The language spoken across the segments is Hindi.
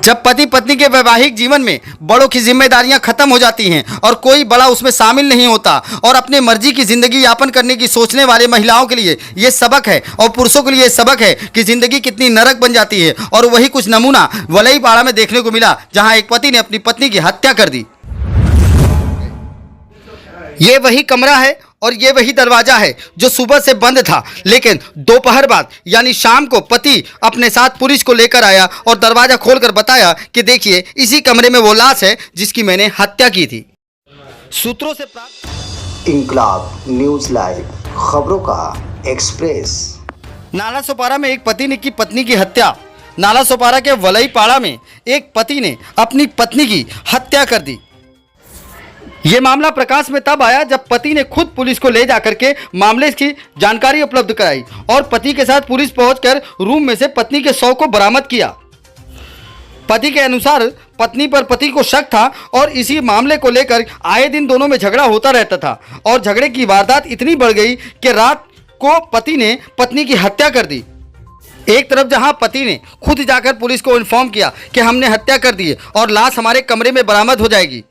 जब पति पत्नी के वैवाहिक जीवन में बड़ों की जिम्मेदारियां खत्म हो जाती हैं और कोई बड़ा उसमें शामिल नहीं होता और अपने मर्जी की जिंदगी यापन करने की सोचने वाले महिलाओं के लिए ये सबक है और पुरुषों के लिए सबक है कि जिंदगी कितनी नरक बन जाती है। और वही कुछ नमूना वलईपाड़ा में देखने को मिला, जहां एक पति ने अपनी पत्नी की हत्या कर दी। ये वही कमरा है और ये वही दरवाजा है जो सुबह से बंद था, लेकिन दोपहर बाद यानी शाम को पति अपने साथ पुलिस को लेकर आया और दरवाजा खोलकर बताया कि देखिए इसी कमरे में वो लाश है जिसकी मैंने हत्या की थी। सूत्रों से प्राप्त इंकलाब न्यूज लाइव, खबरों का एक्सप्रेस। नाला सोपारा में एक पति ने की पत्नी की हत्या। नाला सोपारा के वलईपाड़ा में एक पति ने अपनी पत्नी की हत्या कर दी। ये मामला प्रकाश में तब आया जब पति ने खुद पुलिस को ले जाकर के मामले की जानकारी उपलब्ध कराई और पति के साथ पुलिस पहुंचकर रूम में से पत्नी के शव को बरामद किया। पति के अनुसार पत्नी पर पति को शक था और इसी मामले को लेकर आए दिन दोनों में झगड़ा होता रहता था और झगड़े की वारदात इतनी बढ़ गई कि रात को पति ने पत्नी की हत्या कर दी। एक तरफ जहां पति ने खुद जाकर पुलिस को इन्फॉर्म किया कि हमने हत्या कर दी है और लाश हमारे कमरे में बरामद हो जाएगी,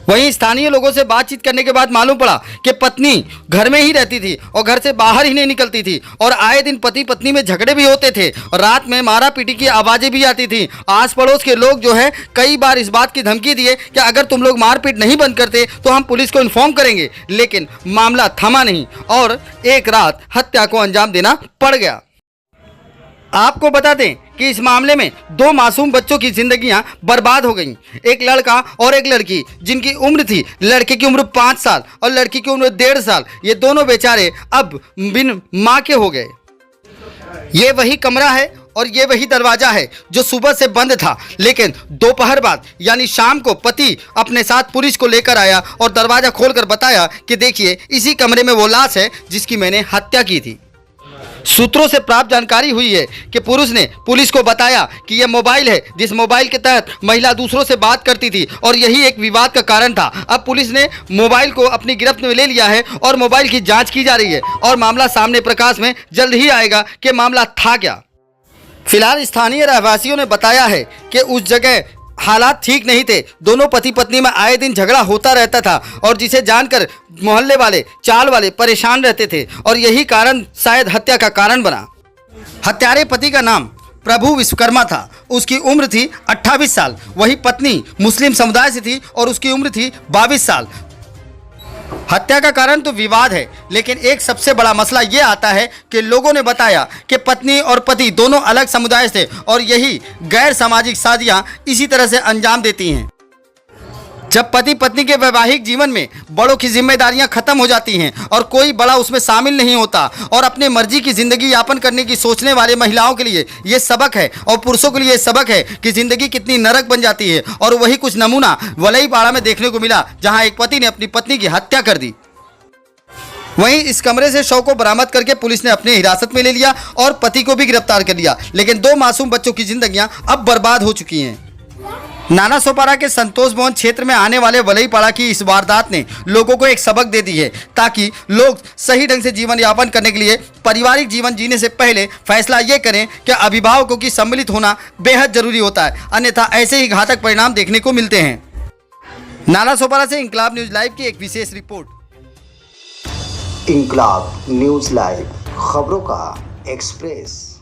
वहीं स्थानीय लोगों से बातचीत करने के बाद मालूम पड़ा कि पत्नी घर में ही रहती थी और घर से बाहर ही नहीं निकलती थी और आए दिन पति पत्नी में झगड़े भी होते थे और रात में मारा पीटी की आवाज़ें भी आती थी। आस पड़ोस के लोग जो है कई बार इस बात की धमकी दिए कि अगर तुम लोग मारपीट नहीं बंद करते तो हम पुलिस को इन्फॉर्म करेंगे, लेकिन मामला थमा नहीं और एक रात हत्या को अंजाम देना पड़ गया। आपको बता दें कि इस मामले में दो मासूम बच्चों की जिंदगियां बर्बाद हो गईं। एक लड़का और एक लड़की, जिनकी उम्र थी, लड़के की उम्र 5 साल और लड़की की उम्र 1.5 साल। ये दोनों बेचारे अब बिन मां के हो गए। ये वही कमरा है और ये वही दरवाजा है जो सुबह से बंद था, लेकिन दोपहर बाद यानी शाम को पति अपने साथ पुलिस को लेकर आया और दरवाजा खोलकर बताया कि देखिए इसी कमरे में वो लाश है जिसकी मैंने हत्या की थी। सूत्रों से प्राप्त जानकारी हुई है कि पुरुष ने पुलिस को बताया कि यह मोबाइल है जिस मोबाइल के तहत महिला दूसरों से बात करती थी और यही एक विवाद का कारण था। अब पुलिस ने मोबाइल को अपनी गिरफ्त में ले लिया है और मोबाइल की जांच की जा रही है और मामला सामने प्रकाश में जल्द ही आएगा कि मामला था क्या। फिलहाल स्थानीय रहवासियों ने बताया है कि उस जगह हालात ठीक नहीं थे। दोनों पति पत्नी में आए दिन झगड़ा होता रहता था और जिसे जानकर मोहल्ले वाले, चाल वाले परेशान रहते थे और यही कारण शायद हत्या का कारण बना। हत्यारे पति का नाम प्रभु विश्वकर्मा था, उसकी उम्र थी 28 साल। वही पत्नी मुस्लिम समुदाय से थी और उसकी उम्र थी 22 साल। हत्या का कारण तो विवाद है, लेकिन एक सबसे बड़ा मसला ये आता है कि लोगों ने बताया कि पत्नी और पति दोनों अलग समुदाय से और यही गैर सामाजिक शादियां इसी तरह से अंजाम देती हैं। जब पति पत्नी के वैवाहिक जीवन में बड़ों की जिम्मेदारियां खत्म हो जाती हैं और कोई बड़ा उसमें शामिल नहीं होता और अपने मर्जी की जिंदगी यापन करने की सोचने वाले महिलाओं के लिए ये सबक है और पुरुषों के लिए सबक है कि जिंदगी कितनी नरक बन जाती है। और वही कुछ नमूना वलईपाड़ा में देखने को मिला, जहां एक पति ने अपनी पत्नी की हत्या कर दी। वहीं इस कमरे से शव को बरामद करके पुलिस ने अपने हिरासत में ले लिया और पति को भी गिरफ्तार कर लिया, लेकिन दो मासूम बच्चों की जिंदगियां अब बर्बाद हो चुकी हैं। नाला सोपारा के संतोष भवन क्षेत्र में आने वाले वलईपाड़ा की इस वारदात ने लोगों को एक सबक दे दी है, ताकि लोग सही ढंग से जीवन यापन करने के लिए पारिवारिक जीवन जीने से पहले फैसला ये करें कि अभिभावकों की सम्मिलित होना बेहद जरूरी होता है, अन्यथा ऐसे ही घातक परिणाम देखने को मिलते हैं। नाला सोपारा से इंकलाब न्यूज लाइव की एक विशेष रिपोर्ट। इंकलाब न्यूज लाइव, खबरों का एक्सप्रेस।